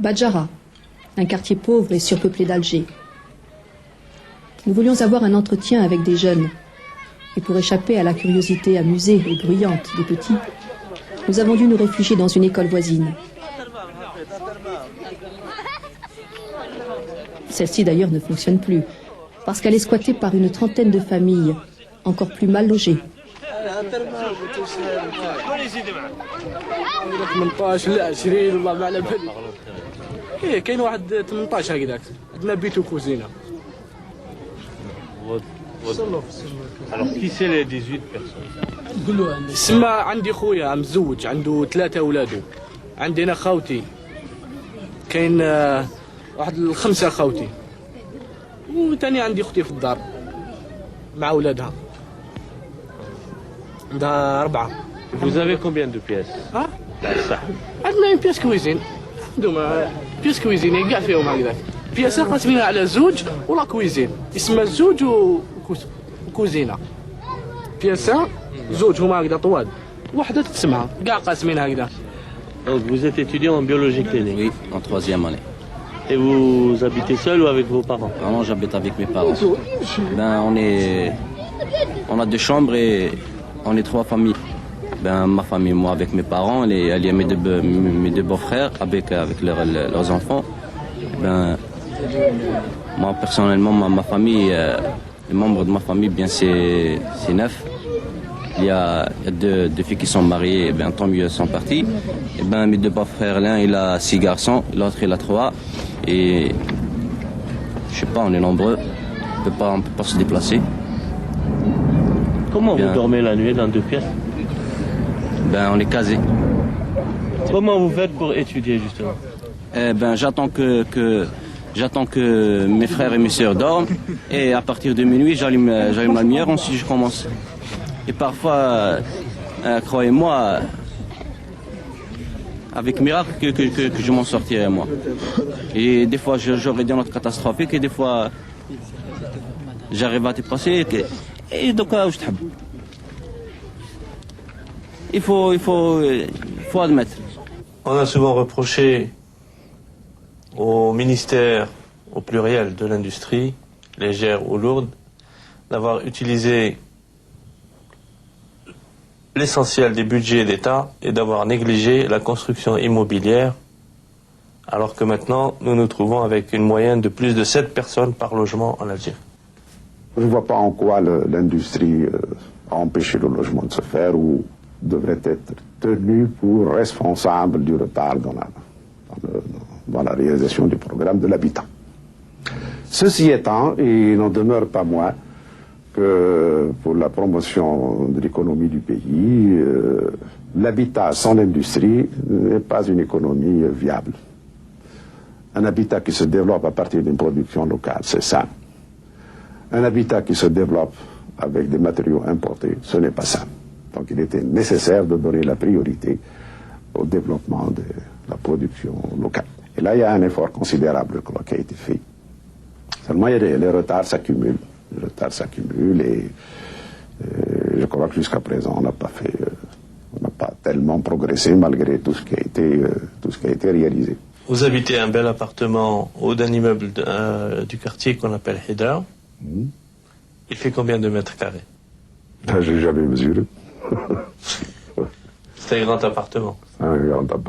Badjara, un quartier pauvre et surpeuplé d'Alger. Nous voulions avoir un entretien avec des jeunes. Et pour échapper à la curiosité amusée et bruyante des petits, nous avons dû nous réfugier dans une école voisine. Celle-ci d'ailleurs ne fonctionne plus, parce qu'elle est squattée par une trentaine de familles, encore plus mal logées. كاين واحد 18 هكذاك عندنا بيت وكوزينه. Alors qui c'est les 18 personnes? قول له سما عندي خويا مزوج عنده 3 اولادو، عندي انا خاوتي كاين واحد 5 خاوتي، وثاني عندي اختي في الدار مع اولادها عندها 4. Vous avez combien de pièces? ها صح. عندنا بياس كويزين، عندهم بياس كويزين كاع فيهم هكذاك. بياسه قاسمينها على زوج ولا كويزين، اسمها زوج وكوزينه. بياسه زوج هما هكذا طوال، وحده تسمعها كاع قاسمينها هكذا. Donc vous êtes étudiant en biologie clinique? Oui, en 3e année. Et vous habitez seul ou avec vos parents? Vraiment, j'habite avec mes parents. Ben, on a 2 chambres et on est 3 familles. Ben, ma famille, moi avec mes parents, il y a mes 2 beaux-frères avec leurs enfants. Ben, moi personnellement, ma famille, les membres de ma famille, bien c'est 9. Il y a 2 filles qui sont mariées, et bien tant mieux, elles sont parties. Et ben mes 2 beaux-frères, l'un il a 6 garçons, l'autre il a 3. Et je sais pas, on est nombreux, on peut pas se déplacer. Comment Bien. vous dormez la nuit dans 2 pièces? Ben on est casés. Comment vous faites pour étudier justement? Eh ben j'attends que mes frères et mes sœurs dorment et à partir de minuit j'allume la lumière, ensuite je commence. Et parfois, croyez-moi, avec miracle que je m'en sortirai moi. Et des fois j'aurai des notes catastrophiques et des fois j'arrive à dépasser. Et donc il faut admettre. On a souvent reproché au ministère, au pluriel, de l'industrie, légère ou lourde, d'avoir utilisé l'essentiel des budgets d'État et d'avoir négligé la construction immobilière, alors que maintenant nous nous trouvons avec une moyenne de plus de 7 personnes par logement en Algérie. Je ne vois pas en quoi l'industrie a empêché le logement de se faire ou devrait être tenue pour responsable du retard dans la réalisation du programme de l'habitat. Ceci étant, il n'en demeure pas moins que pour la promotion de l'économie du pays, l'habitat sans l'industrie n'est pas une économie viable. Un habitat qui se développe à partir d'une production locale, c'est ça. Un habitat qui se développe avec des matériaux importés, ce n'est pas ça. Donc il était nécessaire de donner la priorité au développement de la production locale. Et là, il y a un effort considérable qui a été fait. Seulement, les retards s'accumulent. Les retards s'accumulent et je crois que jusqu'à présent, on n'a pas tellement progressé malgré tout ce qui a été réalisé. Vous habitez un bel appartement haut d'un immeuble du quartier qu'on appelle Hidar. Il fait combien de mètres carrés? J'ai jamais mesuré. C'est un grand appartement. Un grand appartement.